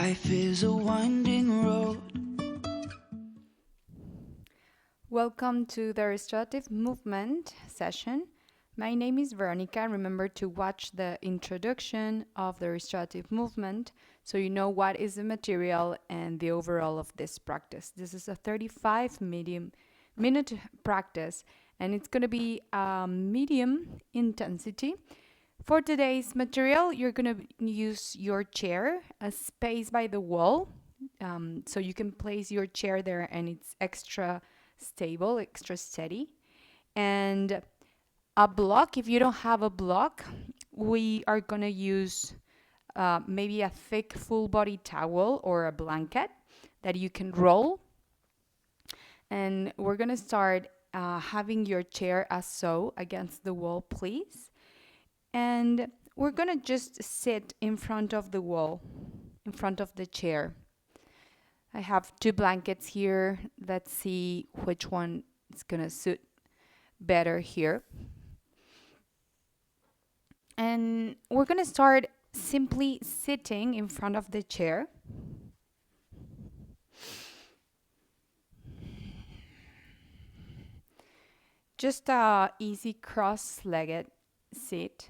Life is a winding road. Welcome to the restorative movement session. My name is Veronica. Remember to watch the introduction of the restorative movement so you know what is the material and the overall of this practice. This is a 35-minute practice and it's going to be a medium intensity. For today's material, you're going to use your chair, a space by the wall. So you can place your chair there and it's extra stable, extra steady. And a block, if you don't have a block, we are going to use maybe a thick full body towel or a blanket that you can roll. And we're going to start having your chair as so against the wall, please. And we're going to just sit in front of the wall, in front of the chair. I have two blankets here. Let's see which one is going to suit better here. And we're going to start simply sitting in front of the chair. Just a easy cross-legged sit.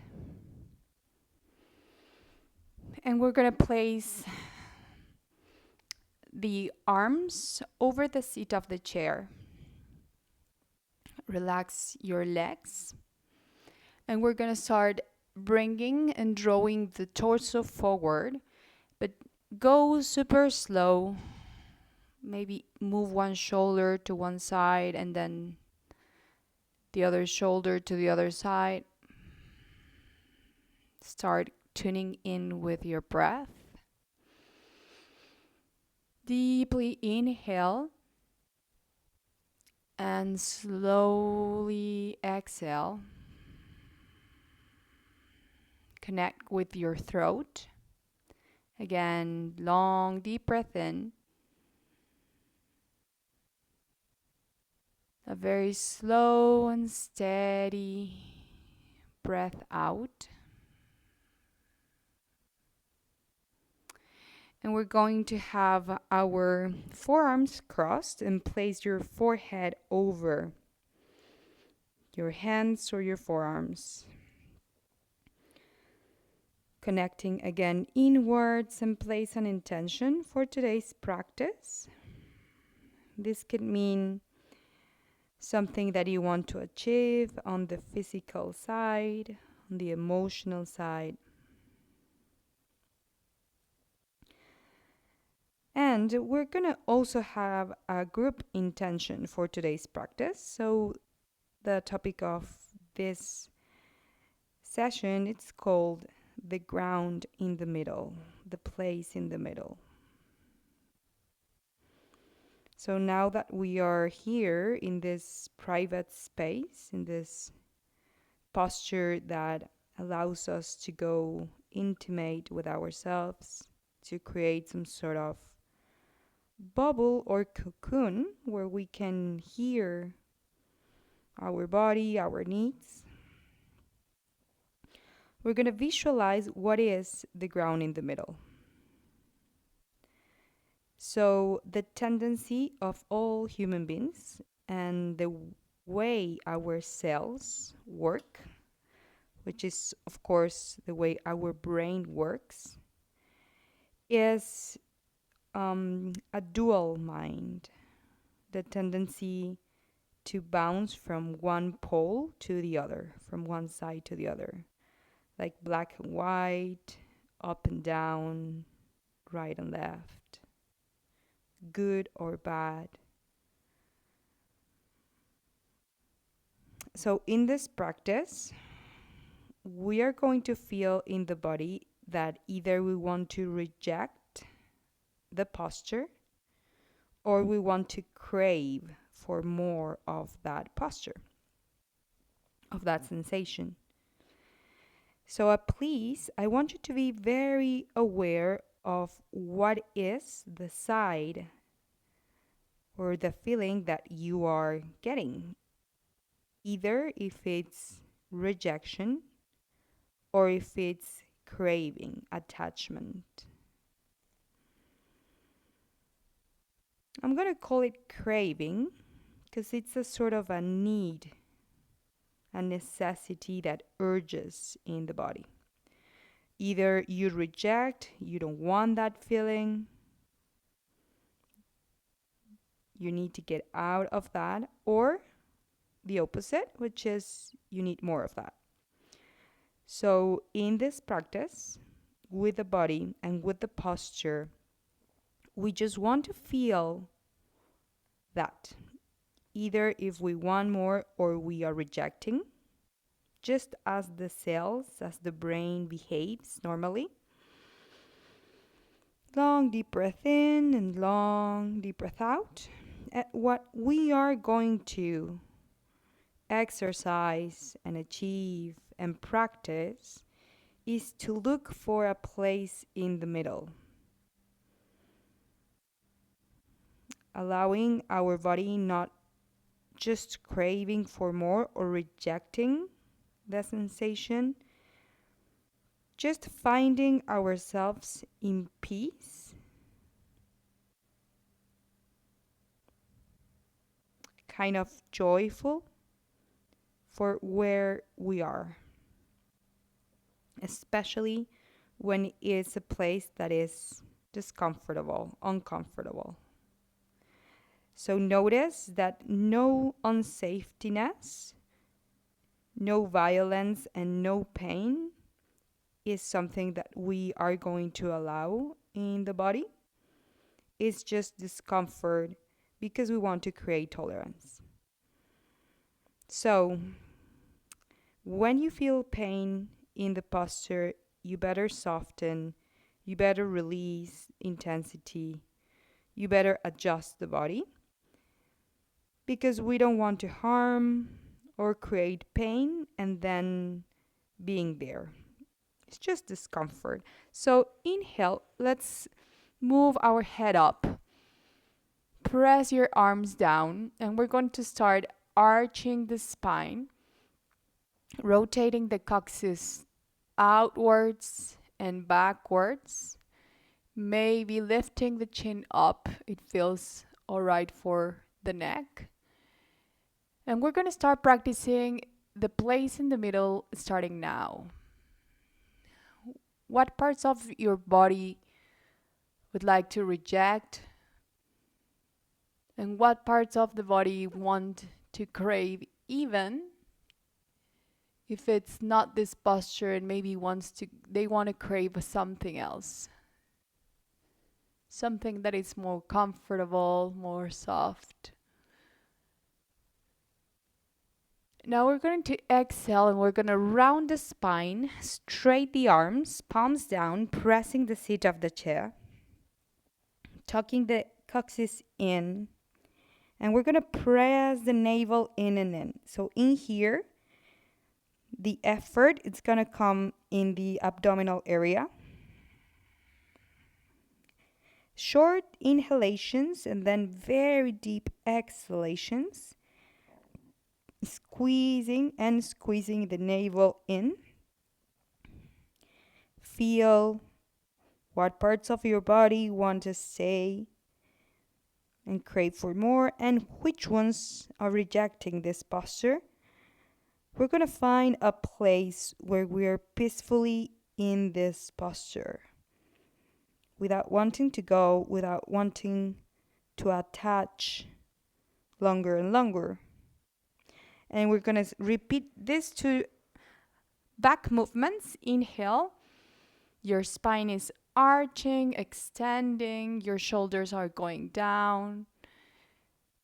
And we're going to place the arms over the seat of the chair. Relax your legs. And we're going to start bringing and drawing the torso forward, but go super slow. Maybe move one shoulder to one side and then the other shoulder to the other side. Start tuning in with your breath. Deeply inhale and slowly exhale. Connect with your throat. Again, long, deep breath in. A very slow and steady breath out. And we're going to have our forearms crossed and place your forehead over your hands or your forearms. Connecting again inwards and place an intention for today's practice. This could mean something that you want to achieve on the physical side, on the emotional side. And we're going to also have a group intention for today's practice. So the topic of this session, it's called the ground in the middle, the place in the middle. So now that we are here in this private space, in this posture that allows us to go intimate with ourselves, to create some sort of bubble or cocoon where we can hear our body, our needs. We're going to visualize what is the ground in the middle. So the tendency of all human beings and the way our cells work, which is of course the way our brain works, is a dual mind, the tendency to bounce from one pole to the other, from one side to the other, like black and white, up and down, right and left, good or bad. So in this practice, we are going to feel in the body that either we want to reject the posture or we want to crave for more of that posture, of that sensation. So please, I want you to be very aware of what is the side or the feeling that you are getting. Either if it's rejection or if it's craving, attachment. I'm going to call it craving because it's a sort of a need, a necessity that urges in the body. Either you reject, you don't want that feeling, you need to get out of that, or the opposite, which is you need more of that. So, in this practice, with the body and with the posture, we just want to feel that. Either if we want more or we are rejecting, just as the cells, as the brain behaves normally. Long deep breath in and long deep breath out. And what we are going to exercise and achieve and practice is to look for a place in the middle, allowing our body not just craving for more or rejecting the sensation, just finding ourselves in peace, kind of joyful for where we are, especially when it's a place that is discomfortable, uncomfortable. So notice that no unsafetyness, no violence, and no pain is something that we are going to allow in the body. It's just discomfort because we want to create tolerance. So, when you feel pain in the posture, you better soften, you better release intensity, you better adjust the body because we don't want to harm or create pain and then being there. It's just discomfort. So, inhale, let's move our head up. Press your arms down, and we're going to start arching the spine, rotating the coccyx outwards and backwards, maybe lifting the chin up. It feels all right for the neck. And we're going to start practicing the place in the middle starting now. What parts of your body would like to reject? And what parts of the body want to crave, even if it's not this posture and maybe they want to crave something else, something that is more comfortable, more soft. Now we're going to exhale and we're going to round the spine, straight the arms, palms down, pressing the seat of the chair, tucking the coccyx in, and we're going to press the navel in and in. So in here, the effort is going to come in the abdominal area. Short inhalations and then very deep exhalations. Squeezing and squeezing the navel in. Feel what parts of your body want to stay and crave for more and which ones are rejecting this posture. We're going to find a place where we are peacefully in this posture without wanting to go, without wanting to attach longer and longer. And we're going to repeat these two back movements. Inhale, your spine is arching, extending, your shoulders are going down.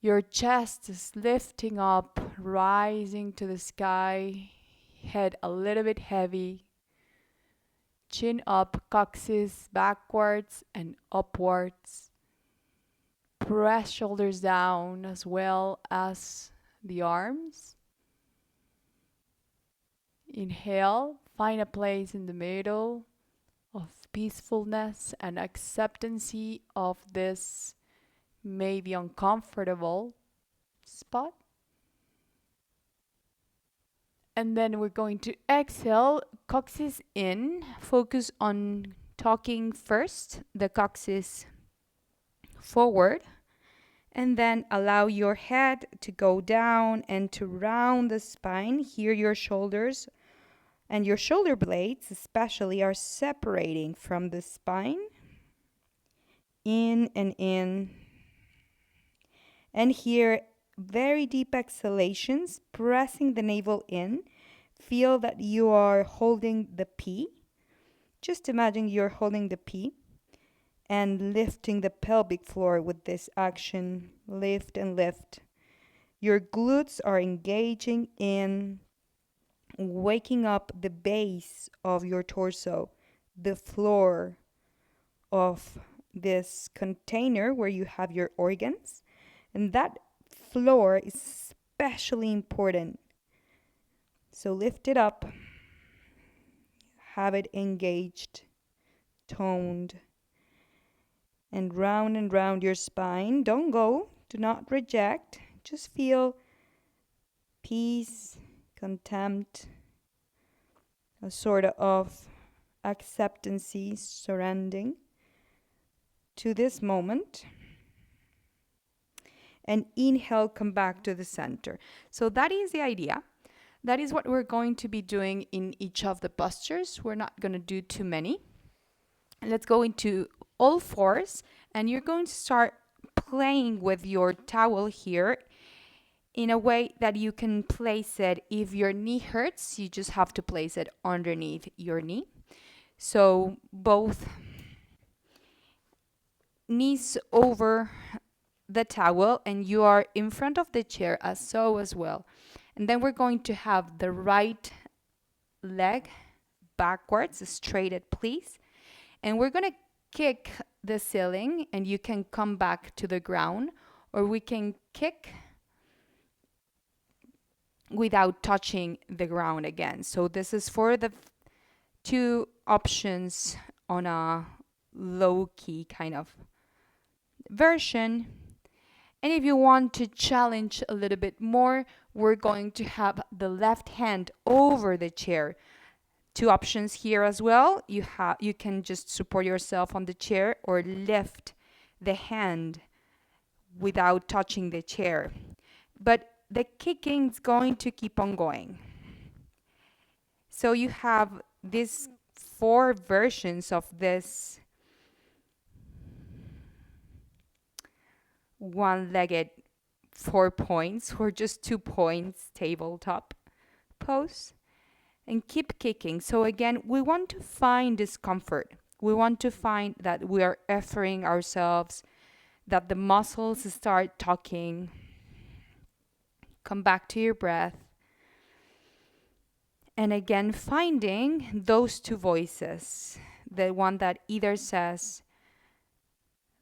Your chest is lifting up, rising to the sky, head a little bit heavy, chin up, coccyx backwards and upwards. Press shoulders down as well as the arms. Inhale, find a place in the middle of peacefulness and acceptance of this maybe uncomfortable spot. And then we're going to exhale, coccyx in, focus on talking first, the coccyx forward, And then allow your head to go down and to round the spine. Here your shoulders and your shoulder blades especially are separating from the spine. In and in. And here, very deep exhalations, pressing the navel in. Feel that you are holding the P. Just imagine you're holding the P and lifting the pelvic floor with this action. Lift and lift. Your glutes are engaging in waking up the base of your torso, the floor of this container where you have your organs. And that floor is especially important. So lift it up, have it engaged, toned, and round your spine. Don't go, do not reject. Just feel peace, contempt, a sort of acceptancy, surrendering to this moment. And inhale, come back to the center. So that is the idea. That is what we're going to be doing in each of the postures. We're not going to do too many. Let's go into all fours, and you're going to start playing with your towel here in a way that you can place it. If your knee hurts, you just have to place it underneath your knee. So both knees over the towel, and you are in front of the chair as so as well. And then we're going to have the right leg backwards, straightened, please. And we're going to kick the ceiling, and you can come back to the ground, or we can kick without touching the ground again. So this is for the two options on a low key kind of version. And if you want to challenge a little bit more, we're going to have the left hand over the chair. Two options here as well. You can just support yourself on the chair or lift the hand without touching the chair. But the kicking is going to keep on going. So you have these 4 versions of this one-legged 4 points or just 2 points tabletop pose, and keep kicking. So again, we want to find discomfort. We want to find that we are efforting ourselves, that the muscles start talking. Come back to your breath. And again, finding those 2 voices. The one that either says,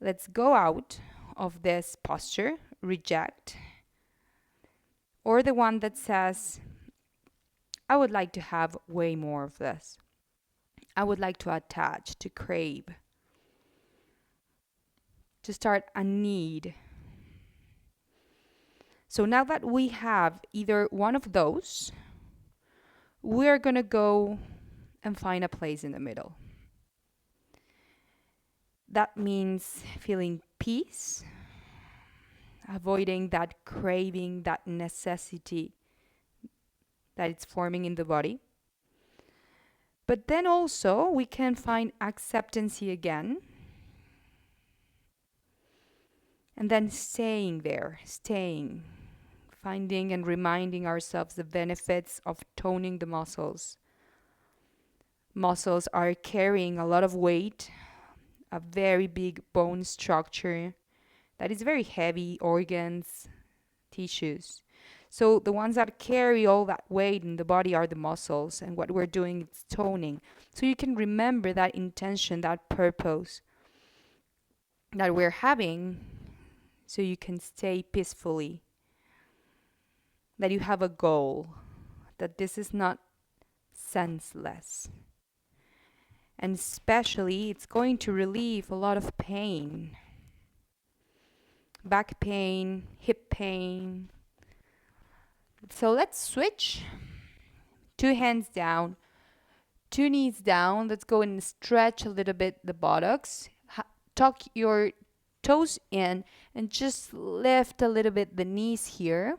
let's go out of this posture, reject, or the one that says, I would like to have way more of this. I would like to attach, to crave, to start a need. So now that we have either one of those, we're going to go and find a place in the middle. That means feeling peace, avoiding that craving, that necessity that it's forming in the body. But then also we can find acceptancy again. And then staying there, finding and reminding ourselves the benefits of toning the muscles. Muscles are carrying a lot of weight, a very big bone structure that is very heavy, organs, tissues. So the ones that carry all that weight in the body are the muscles, and what we're doing is toning. So you can remember that intention, that purpose that we're having, so you can stay peacefully, that you have a goal, that this is not senseless. And especially, it's going to relieve a lot of pain. Back pain, hip pain. So let's switch. 2 hands down, 2 knees down. Let's go and stretch a little bit the buttocks. Tuck your toes in And just lift a little bit the knees here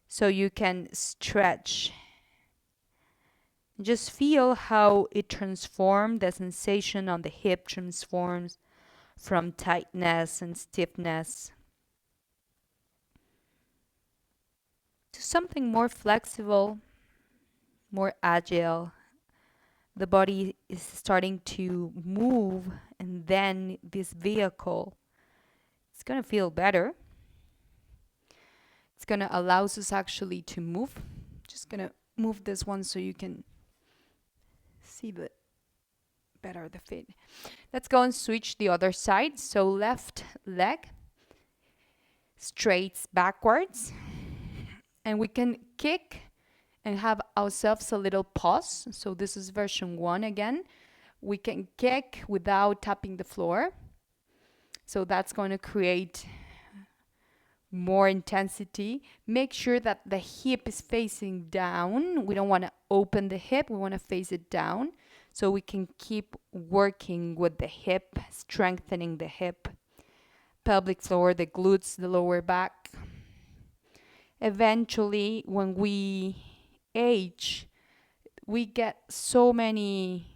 so you can stretch. Just feel how it transforms, the sensation on the hip transforms from tightness and stiffness to something more flexible, more agile. The body is starting to move, and then this vehicle, it's going to feel better. It's going to allow us actually to move. Just going to move this one so you can see the better the fit. Let's go and switch the other side. So left leg straight backwards, and we can kick and have ourselves a little pause. So this is version 1 again. We can kick without tapping the floor. So that's going to create more intensity. Make sure that the hip is facing down. We don't want to open the hip. We want to face it down so we can keep working with the hip, strengthening the hip, pelvic floor, the glutes, the lower back. Eventually, when we age, we get so many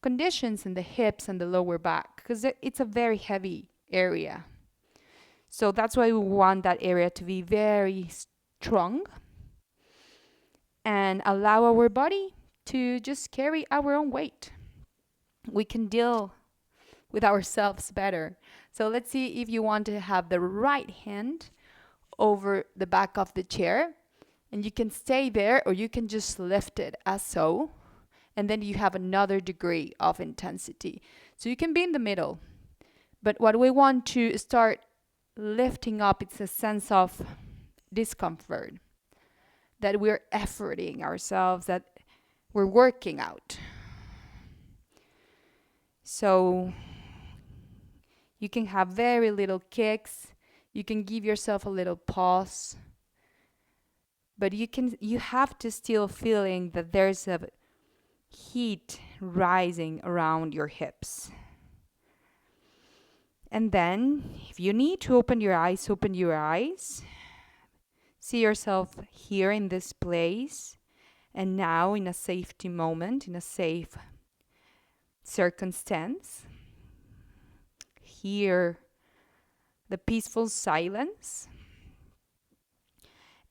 conditions in the hips and the lower back because it's a very heavy area. So that's why we want that area to be very strong and allow our body to just carry our own weight. We can deal with ourselves better. So let's see if you want to have the right hand over the back of the chair, and you can stay there or you can just lift it as so, and then you have another degree of intensity. So you can be in the middle, but what we want to start lifting up, it's a sense of discomfort, that we're efforting ourselves, that we're working out. So you can have very little kicks, you can give yourself a little pause, but you have to still feeling that there's a heat rising around your hips. And then, if you need to open your eyes, open your eyes. See yourself here in this place, and now in a safety moment, in a safe circumstance. Hear the peaceful silence.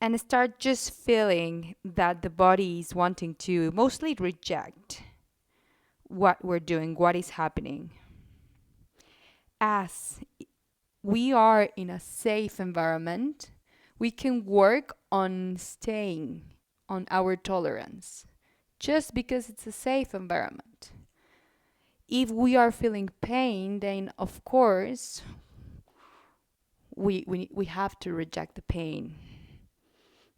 And start just feeling that the body is wanting to mostly reject what we're doing, what is happening. As we are in a safe environment, we can work on staying on our tolerance just because it's a safe environment. If we are feeling pain, then of course we have to reject the pain.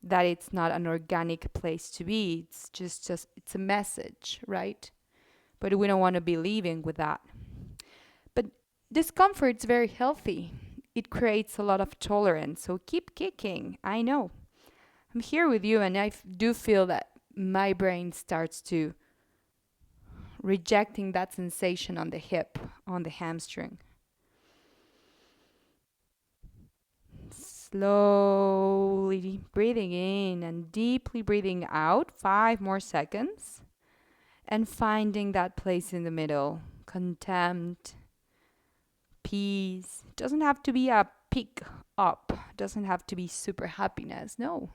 That it's not an organic place to be. It's just it's a message, right? But we don't want to be living with that. But discomfort is very healthy. It creates a lot of tolerance. So keep kicking. I know. I'm here with you, and I do feel that my brain starts to rejecting that sensation on the hip, on the hamstring. Slowly breathing in and deeply breathing out. 5 more seconds. And finding that place in the middle. Contempt. Peace. It doesn't have to be a peak up. It doesn't have to be super happiness. No.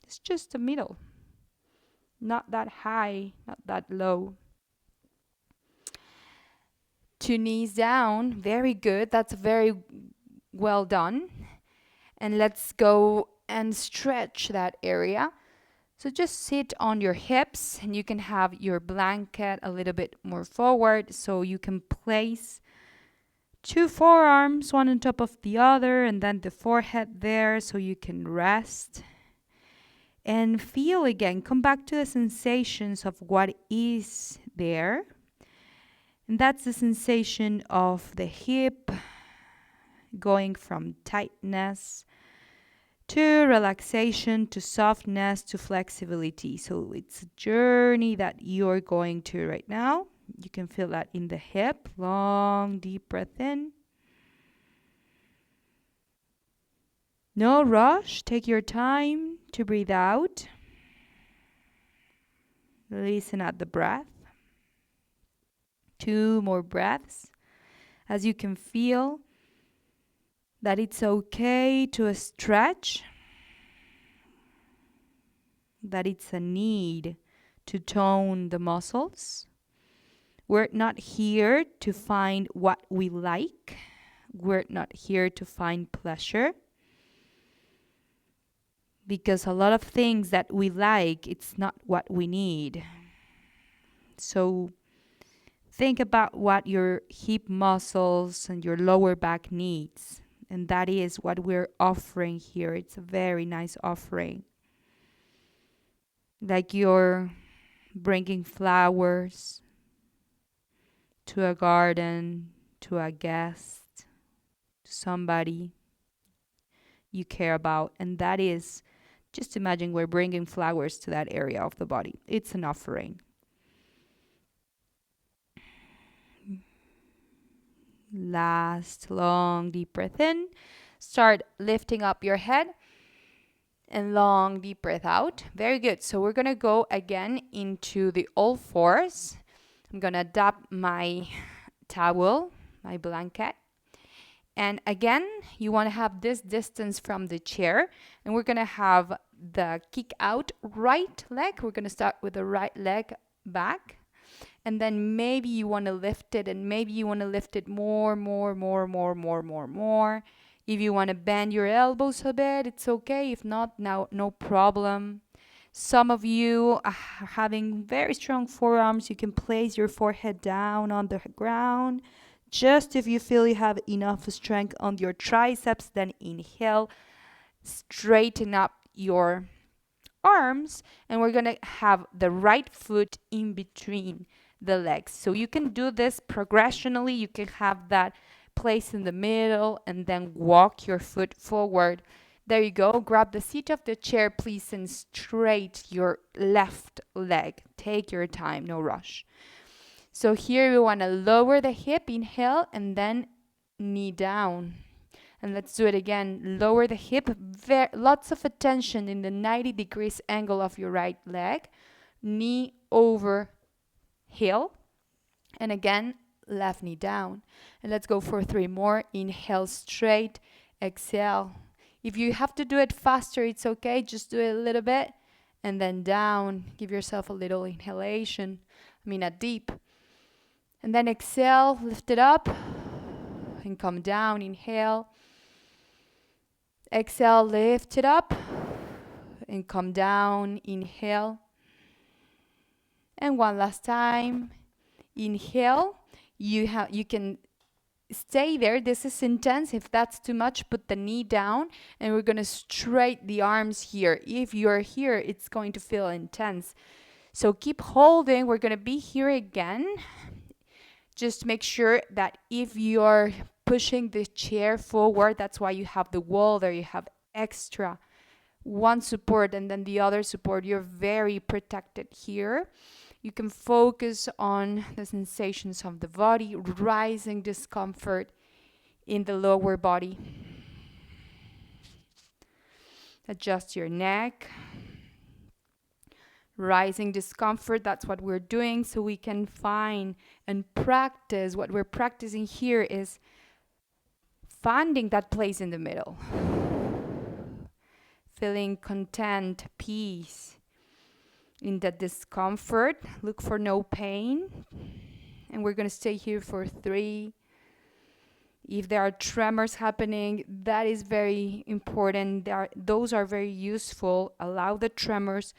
It's just the middle. Not that high, not that low. 2 knees down. Very good. That's very well done. And let's go and stretch that area. So just sit on your hips, and you can have your blanket a little bit more forward so you can place 2 forearms, one on top of the other, and then the forehead there so you can rest. And feel again, come back to the sensations of what is there. And that's the sensation of the hip going from tightness to relaxation, to softness, to flexibility. So it's a journey that you're going to right now. You can feel that in the hip. Long, deep breath in. No rush. Take your time to breathe out. Listen at the breath. 2 more breaths. As you can feel that it's okay to stretch, that it's a need to tone the muscles. We're not here to find what we like. We're not here to find pleasure. Because a lot of things that we like, it's not what we need. So think about what your hip muscles and your lower back needs. And that is what we're offering here. It's a very nice offering. Like you're bringing flowers to a garden, to a guest, to somebody you care about. And that is, just imagine we're bringing flowers to that area of the body. It's an offering. Last long deep breath in. Start lifting up your head and long deep breath out. Very good. So we're going to go again into the all fours. I'm going to adapt my towel, my blanket. And again, you want to have this distance from the chair. And we're going to have the kick out right leg. We're going to start with the right leg back. And then maybe you want to lift it, and maybe you want to lift it more. If you want to bend your elbows a bit, it's okay. If not, now no problem. Some of you are having very strong forearms. You can place your forehead down on the ground. Just if you feel you have enough strength on your triceps, then inhale, straighten up your arms, and we're going to have the right foot in between the legs. So you can do this progressionally. You can have that place in the middle and then walk your foot forward. There you go. Grab the seat of the chair, please, and straight your left leg. Take your time, no rush. So here we want to lower the hip, inhale, and then knee down. And let's do it again. Lower the hip. Lots of attention in the 90 degrees angle of your right leg. Knee over heel. And again, left knee down. And let's go for 3 more. Inhale straight. Exhale. If you have to do it faster, it's okay. Just do it a little bit. And then down. Give yourself a little inhalation. A deep. And then exhale. Lift it up. And come down. Inhale. Exhale, lift it up and come down. Inhale. And one last time. Inhale. You can stay there. This is intense. If that's too much, put the knee down and we're going to straight the arms here. If you're here, it's going to feel intense. So keep holding. We're going to be here again. Just make sure that if you're pushing the chair forward, that's why you have the wall there. You have extra one support and then the other support. You're very protected here. You can focus on the sensations of the body, rising discomfort in the lower body. Adjust your neck. Rising discomfort, that's what we're doing, so we can find and practice. What we're practicing here is finding that place in the middle. Feeling content, peace in that discomfort. Look for no pain. And we're going to stay here for 3. If there are tremors happening, that is very important. Those are very useful. Allow the tremors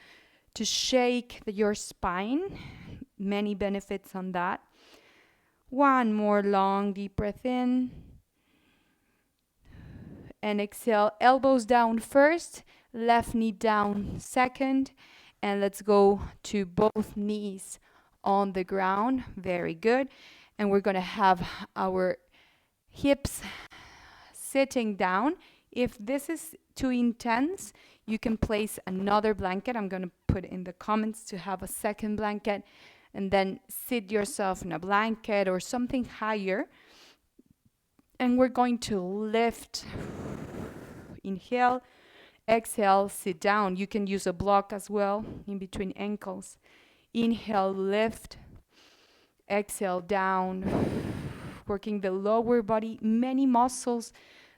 to shake your spine. Many benefits on that. One more long deep breath in. And exhale, elbows down first, left knee down second. And let's go to both knees on the ground. Very good. And we're going to have our hips sitting down. If this is too intense, you can place another blanket. I'm going to put in the comments to have a second blanket and then sit yourself in a blanket or something higher. And we're going to lift. Inhale, exhale, sit down. You can use a block as well in between ankles. Inhale, lift. Exhale, down. Working the lower body, many muscles.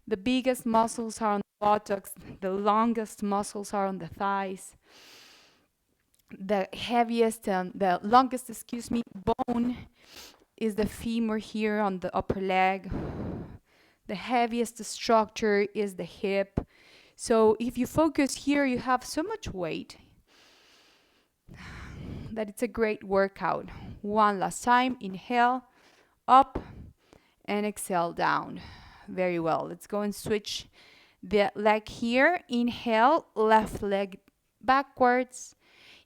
The biggest muscles are on the buttocks. The longest muscles are on the thighs. The heaviest and the longest, bone is the femur here on the upper leg. The heaviest structure is the hip. So if you focus here, you have so much weight that it's a great workout. One last time. Inhale, up, and exhale, down. Very well. Let's go and switch the leg here. Inhale, left leg backwards.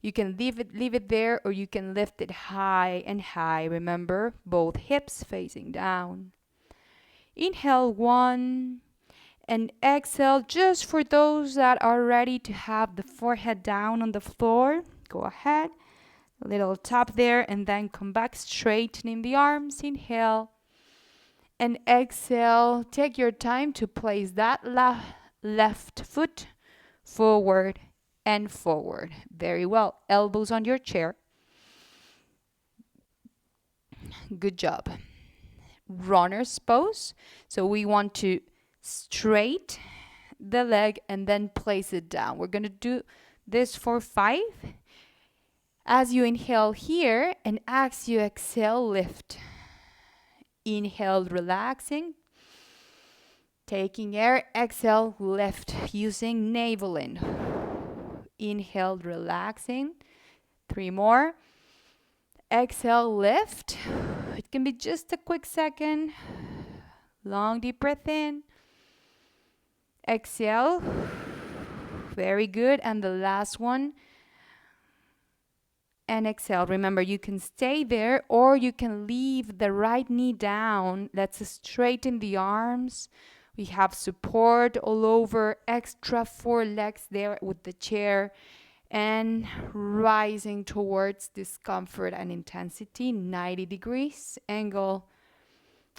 You can leave it there, or you can lift it high and high. Remember, both hips facing down. Inhale, one, and exhale. Just for those that are ready to have the forehead down on the floor, go ahead. A little tap there, and then come back, straightening the arms. Inhale, and exhale. Take your time to place that left foot forward and forward. Very well. Elbows on your chair. Good job. Runner's pose. So we want to straight the leg and then place it down. We're going to do this for 5. As you inhale here, and as you exhale, lift. Inhale, relaxing. Taking air. Exhale, lift. Using navel in. Inhale, relaxing. 3 more. Exhale, lift. It can be just a quick second. Long, deep breath in. Exhale. Very good. And the last one. And exhale. Remember, you can stay there, or you can leave the right knee down. Let's straighten the arms. We have support all over. Extra 4 legs there with the chair. And rising towards discomfort and intensity. 90 degrees angle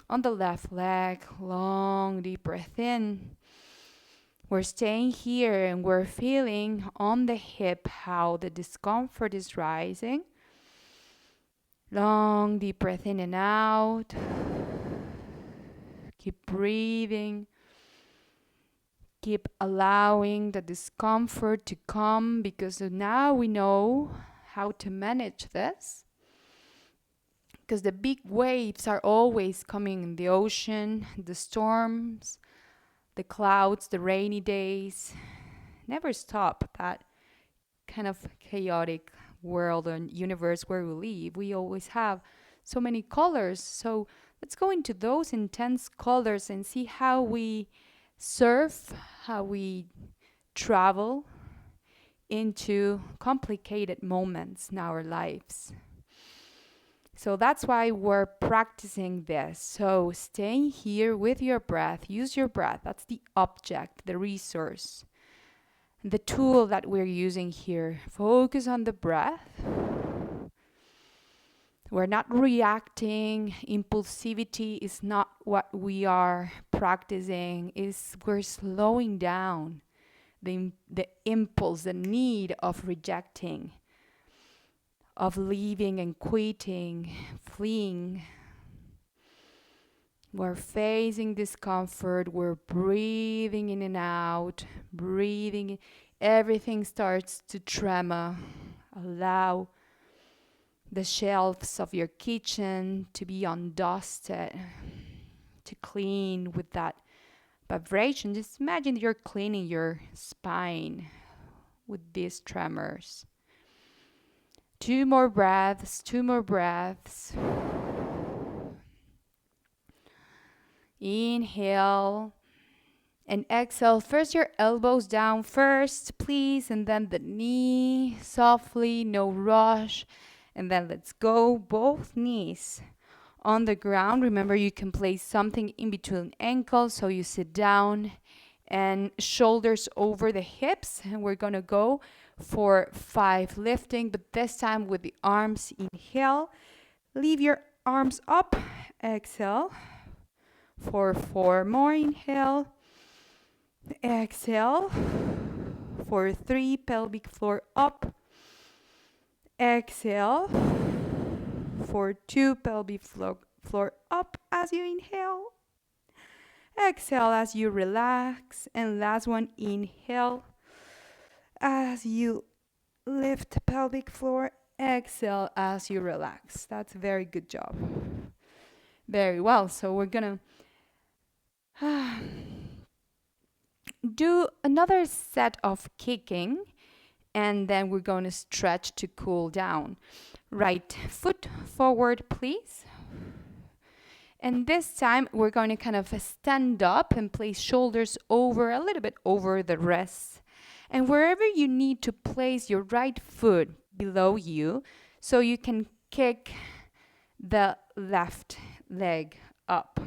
on the left leg. Long, deep breath in. We're staying here, and we're feeling on the hip how the discomfort is rising. Long, deep breath in and out. Keep breathing. Keep allowing the discomfort to come, because now we know how to manage this. Because the big waves are always coming in the ocean, the storms, the clouds, the rainy days. Never stop. That kind of chaotic world and universe where we live. We always have so many colors. So let's go into those intense colors and see how we surf, how we travel into complicated moments in our lives. So that's why we're practicing this. So staying here with your breath, use your breath. That's the object, the resource, the tool that we're using here. Focus on the breath. We're not reacting. Impulsivity is not what we are practicing. We're slowing down the impulse, the need of rejecting, of leaving and quitting, fleeing. We're facing discomfort. We're breathing in and out, breathing. Everything starts to tremor. Allow the shelves of your kitchen to be undusted, to clean with that vibration. Just imagine you're cleaning your spine with these tremors. 2 more breaths, 2 more breaths. Inhale and exhale. First your elbows down first, please, and then the knee softly, no rush. And then let's go, both knees on the ground. Remember, you can place something in between ankles, so you sit down and shoulders over the hips. And we're gonna go for 5 lifting, but this time with the arms. Inhale, leave your arms up, exhale. For 4 more, inhale, Exhale for 3, pelvic floor up. Exhale for 2, pelvic floor up as you inhale. Exhale as you relax. And last one, inhale as you lift pelvic floor. Exhale as you relax. That's a very good job. Very well. So we're gonna do another set of kicking, and then we're going to stretch to cool down. Right foot forward, please. And this time we're going to kind of stand up and place shoulders over, a little bit over the wrists. And wherever you need to place your right foot below you, so you can kick the left leg up.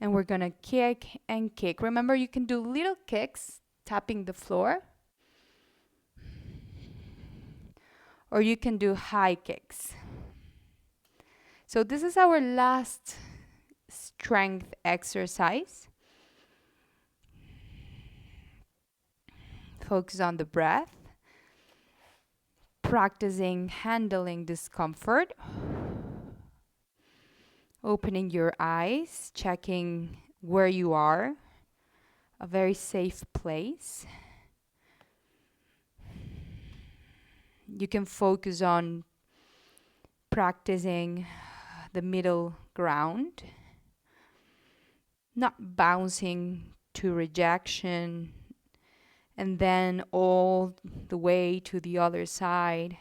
And we're going to kick and kick. Remember, you can do little kicks, tapping the floor. Or you can do high kicks. So this is our last strength exercise. Focus on the breath. Practicing handling discomfort. Opening your eyes, checking where you are. A very safe place. You can focus on practicing the middle ground, not bouncing to rejection and then all the way to the other side,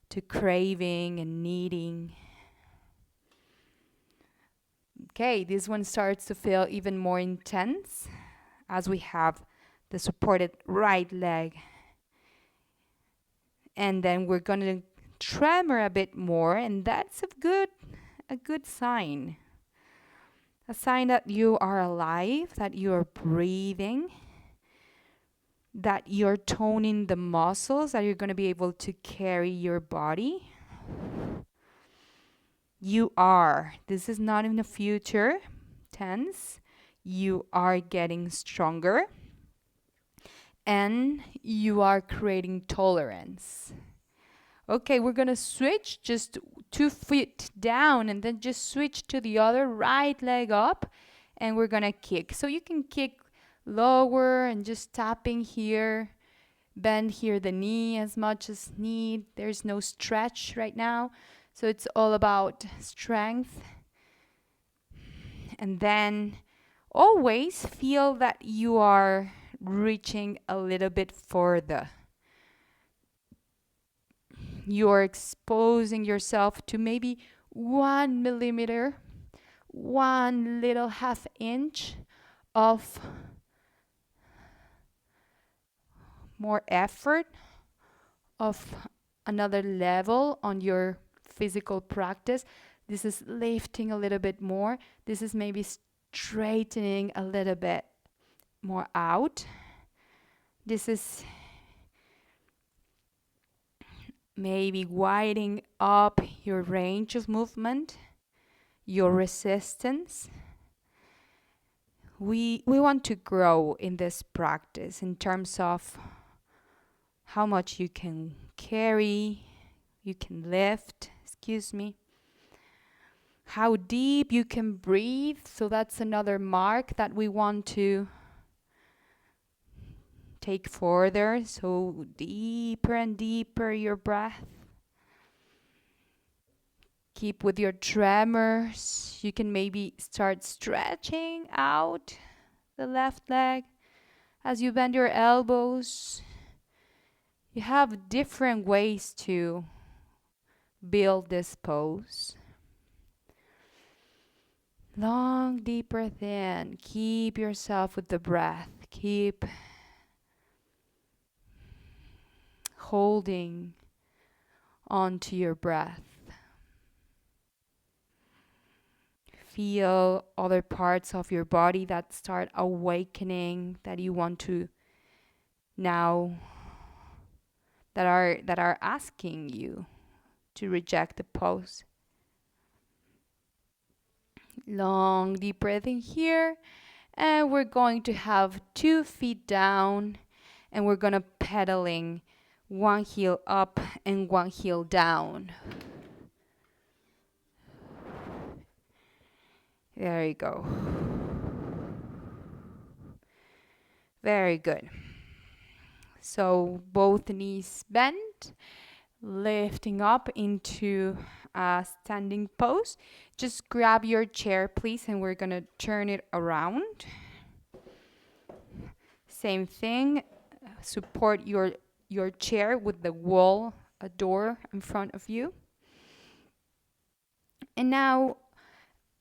to craving and needing. Okay, this one starts to feel even more intense as we have the supported right leg. And then we're going to tremor a bit more, and that's a good sign. A sign that you are alive, that you're breathing, that you're toning the muscles, that you're going to be able to carry your body. You are. This is not in the future tense. You are getting stronger. And you are creating tolerance. Okay, we're going to switch just 2 feet down and then just switch to the other right leg up. And we're going to kick. So you can kick lower and just tapping here. Bend here the knee as much as need. There's no stretch right now. So it's all about strength. And then always feel that you are reaching a little bit further. You're exposing yourself to maybe 1 millimeter, 1 little half inch of more effort, of another level on your physical practice. This is lifting a little bit more. This is maybe straightening a little bit more out. This is maybe widening up your range of movement, your resistance. We want to grow in this practice in terms of how much you can carry, you can lift, how deep you can breathe. So that's another mark that we want to take further. So deeper and deeper your breath. Keep with your tremors. You can maybe start stretching out the left leg as you bend your elbows. You have different ways to build this pose. Long, deep breath in. Keep yourself with the breath. Keep holding on to your breath. Feel other parts of your body that start awakening, that you want to now, that are asking you to reject the pose. Long, deep breath in here. And we're going to have 2 feet down, and we're gonna pedaling one heel up and one heel down. There you go. Very good. So both knees bent, lifting up into a standing pose. Just grab your chair, please, and we're gonna turn it around. Same thing, support your chair with the wall, a door in front of you. And now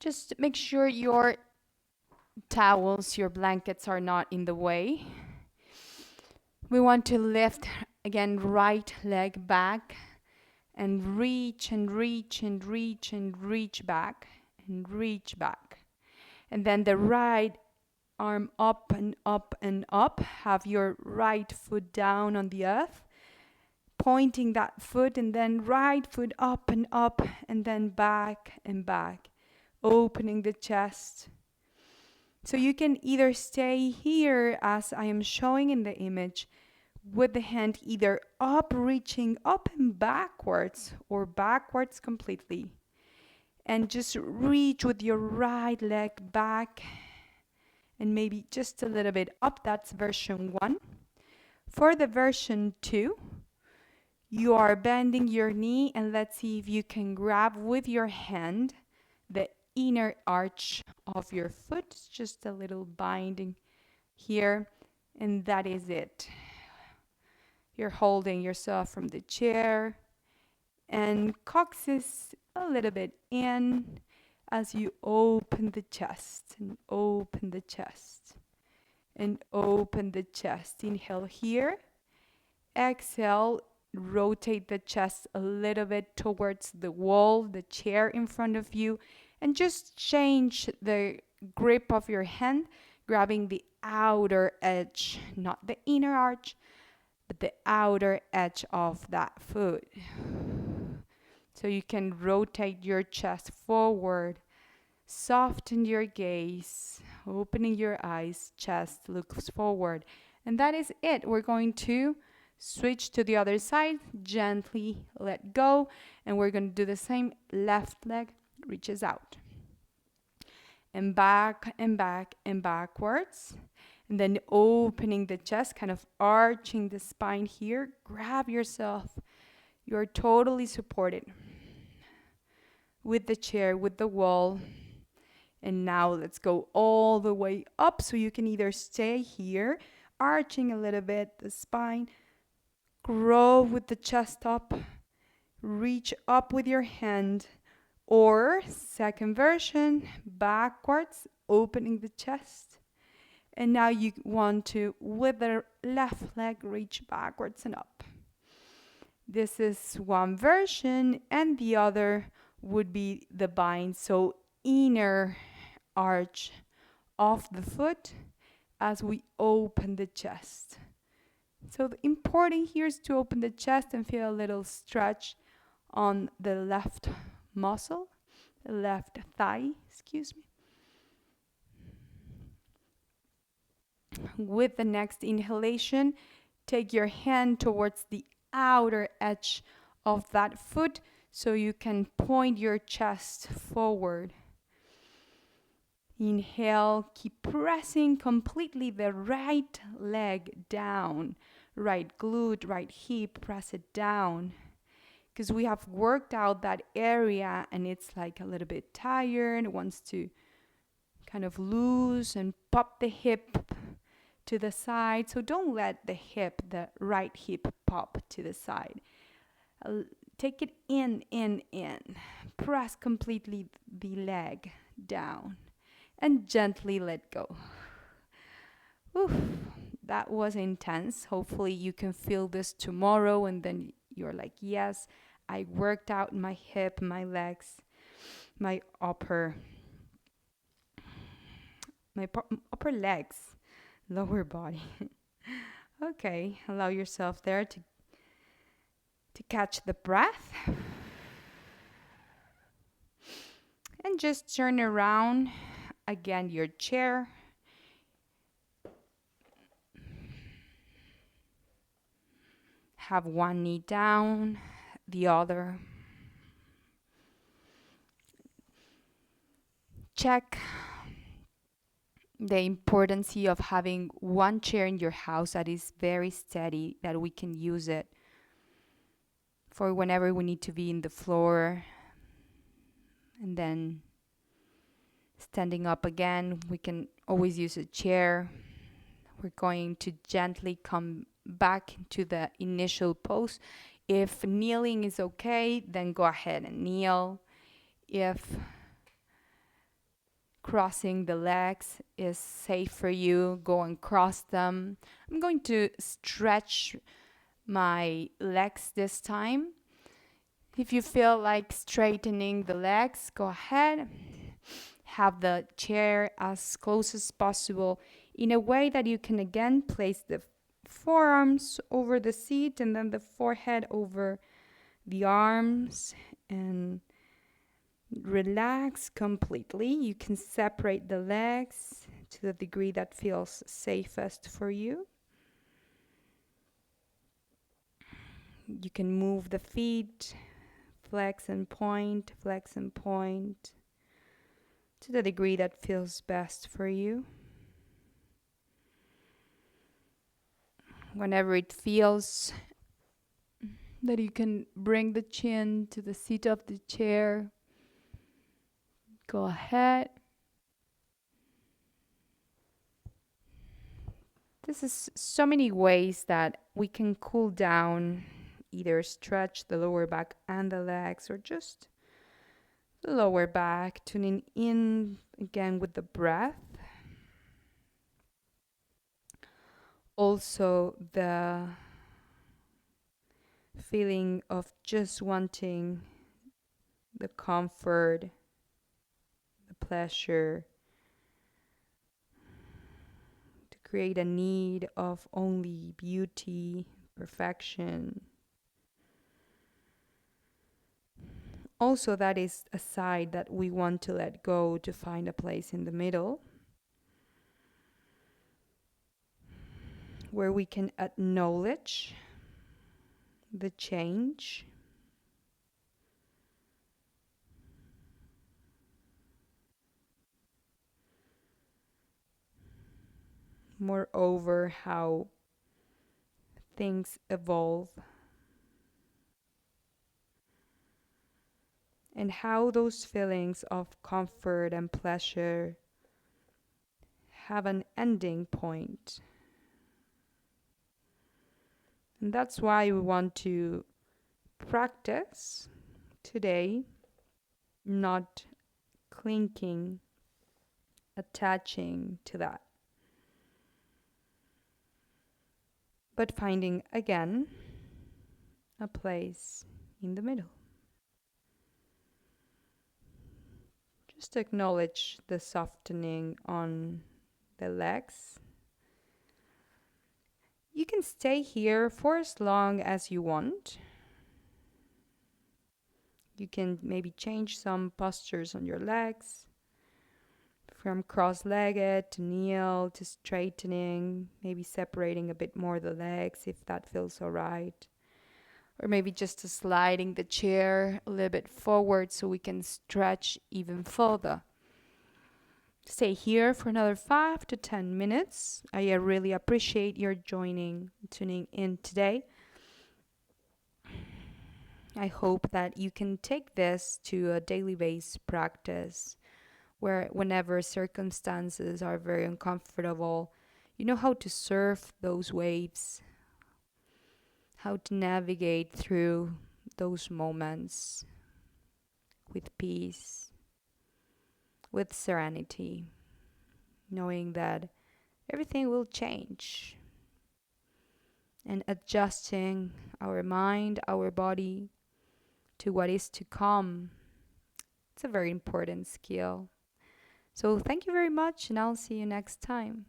just make sure your towels, your blankets are not in the way. We want to lift again, right leg back and reach and reach and reach and reach back and reach back. And then the right arm up and up and up. Have your right foot down on the earth, pointing that foot, and then right foot up and then back and back, opening the chest. So you can either stay here as I am showing in the image with the hand either up, reaching up and backwards, or backwards completely. And just reach with your right leg back and maybe just a little bit up. That's version 1. For the version 2, you are bending your knee, and let's see if you can grab with your hand the inner arch of your foot. Just a little binding here, and that is it. You're holding yourself from the chair, and coccyx a little bit in as you open the chest and open the chest and open the chest. Inhale here. Exhale, rotate the chest a little bit towards the wall, the chair in front of you, and just change the grip of your hand, grabbing the outer edge, not the inner arch, but the outer edge of that foot. So you can rotate your chest forward, soften your gaze, opening your eyes, chest looks forward. And that is it. We're going to switch to the other side, gently let go, and we're going to do the same. Left leg reaches out. And back and back and backwards. And then opening the chest, kind of arching the spine here. Grab yourself. You're totally supported with the chair, with the wall. And now let's go all the way up. So you can either stay here, arching a little bit the spine, grow with the chest up, reach up with your hand, or second version, backwards, opening the chest. And now you want to, with the left leg, reach backwards and up. This is one version, and the other would be the bind. So inner arch of the foot as we open the chest. So the important here is to open the chest and feel a little stretch on the left muscle, the left thigh, excuse me. With the next inhalation, take your hand towards the outer edge of that foot so you can point your chest forward. Inhale, keep pressing completely the right leg down, right glute, right hip, press it down. Because we have worked out that area and it's like a little bit tired, it wants to kind of loose and pop the hip to the side. So don't let the right hip pop to the side. Take it in. Press completely the leg down and gently let go. Oof, that was intense. Hopefully you can feel this tomorrow and then you're like, yes, I worked out my hip, my legs, my upper legs, lower body. Okay, allow yourself there to catch the breath. And just turn around again your chair have one knee down, the other. Check the importance of having one chair in your house that is very steady, that we can use it for whenever we need to be in the floor. And then standing up again, we can always use a chair. We're going to gently come back to the initial pose. If kneeling is okay, then go ahead and kneel. If crossing the legs is safe for you, go and cross them. I'm going to stretch my legs this time. If you feel like straightening the legs, go ahead. Have the chair as close as possible in a way that you can again place the forearms over the seat and then the forehead over the arms, and relax completely. You can separate the legs to the degree that feels safest for you. You can move the feet, flex and point to the degree that feels best for you. Whenever it feels that you can bring the chin to the seat of the chair, go ahead. This is so many ways that we can cool down, either stretch the lower back and the legs, or just the lower back, tuning in again with the breath. Also, the feeling of just wanting the comfort, the pleasure, to create a need of only beauty, perfection. Also, that is a side that we want to let go to find a place in the middle where we can acknowledge the change. Moreover, how things evolve and how those feelings of comfort and pleasure have an ending point. And that's why we want to practice today not clinking, attaching to that, but finding again a place in the middle. Just acknowledge the softening on the legs. You can stay here for as long as you want. You can maybe change some postures on your legs, from cross-legged to kneel to straightening, maybe separating a bit more the legs if that feels all right. Or maybe just sliding the chair a little bit forward so we can stretch even further. Stay here for another 5 to 10 minutes. I really appreciate your tuning in today. I hope that you can take this to a daily base practice where whenever circumstances are very uncomfortable, you know how to surf those waves, how to navigate through those moments with peace, with serenity, knowing that everything will change, and adjusting our mind, our body to what is to come. It's a very important skill. So thank you very much, and I'll see you next time.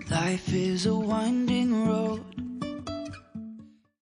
Life is a winding road.